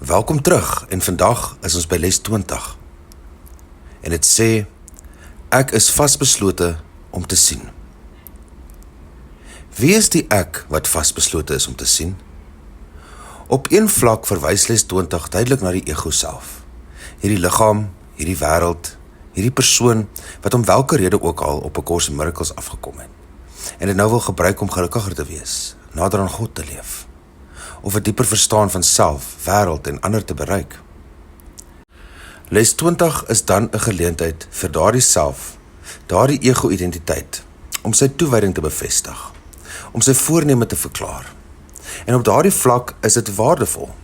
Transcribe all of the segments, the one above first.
Welkom terug en vandag is ons by les 20. En dit sê, ek is vasbeslote om te sien. Wie is die ek wat vasbeslote is om te sien? Op een vlak verwys les 20 duidelik na die ego self. Hierdie liggaam, hierdie wêreld, hierdie persoon wat om welke rede ook al op 'n Course in Miracles afgekom het. En dit nou wil gebruik om gelukkiger te wees, nader aan God te leef. Of 'n dieper verstaan van self, wêreld en ander te bereik. Les 20 is dan 'n geleentheid vir daardie self, daardie ego-identiteit, om sy toewyding te bevestig, om sy voorneme te verklaar. En op daardie vlak is dit waardevol.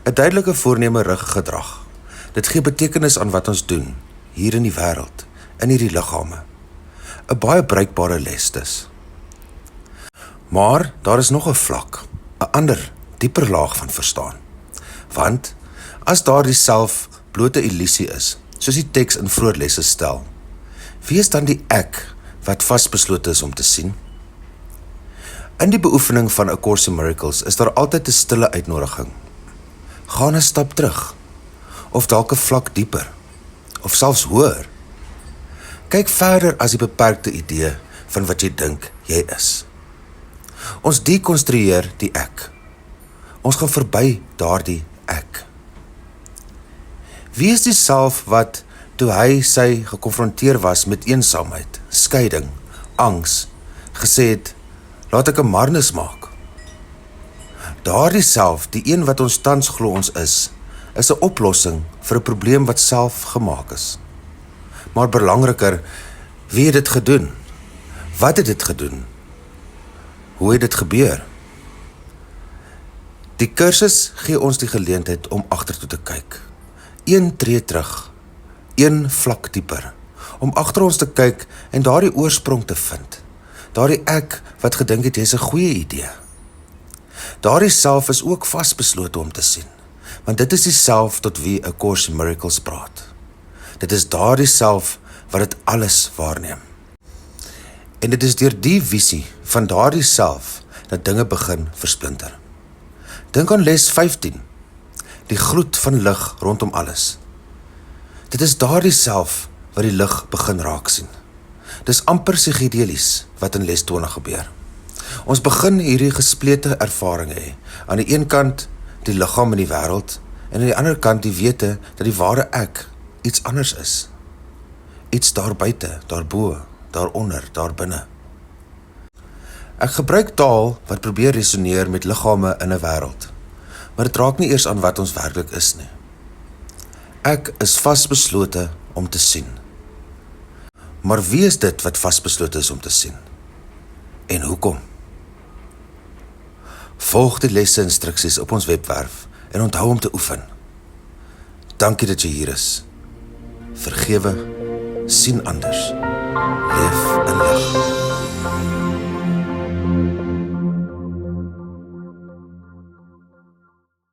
'n duidelike voorneme rig gedrag. Dit gee betekenis aan wat ons doen, hier in die wêreld, in hierdie liggame. 'n baie bruikbare les dus. Maar daar is nog 'n vlak, 'n ander, dieper laag van verstaan. Want, as daardie self blote illusie is, soos die teks in vroeër lesse stel, wie is dan die ek wat vasbeslote is om te sien? In die beoefening van 'n Course in Miracles is daar altyd 'n stille uitnodiging. Gaan 'n stap terug, of dalk 'n vlak dieper, of selfs hoër. Kyk verder as die beperkte idee van wat jy dink jy is. Ons dekonstrueer die ek. Ons gaan verby daardie ek. Wie is die self wat, toe sy gekonfronteer was met eensaamheid, skeiding, angs, gesê het, laat ek 'n marnis maak? Daardie self, die een wat ons tans glo ons is 'n oplossing vir 'n probleem wat self gemaak is. Maar belangriker, wie het dit gedoen? Wat het dit gedoen? Hoe het dit gebeur? Die kursus gee ons die geleentheid om agtertoe te kyk. Een tree terug, een vlak dieper, om agter ons te kyk en daardie oorsprong te vind. Daardie ek wat gedink het jy's 'n goeie idee. Daardie self is ook vasbeslote om te sien, want dit is die self tot wie 'n Course in Miracles praat. Dit is daardie self wat dit alles waarneem. En dit is deur die visie van daardie self dat dinge begin versplinter. Dink aan les 15, die gloed van lig rondom alles. Dit is daardie self wat die lig begin raak sien. Dis amper psigedelies wat in les 20 gebeur. Ons begin hierdie gesplete ervaring hê. Aan die een kant die liggaam in die wêreld en aan die ander kant die wete dat die ware ek iets anders is. Iets daar buite, daarbo, daaronder, daarbinne. Ek gebruik taal wat probeer resoneer met liggame in 'n wêreld, maar dit raak nie eers aan wat ons werklik is nie. Ek is vasbeslote om te sien. Maar wie is dit wat vasbeslote is om te sien? En hoekom? Volg die lesse instruksies op ons webwerf en onthou om te oefen. Dankie dat jy hier is. Vergewe, sien anders, leef in lig.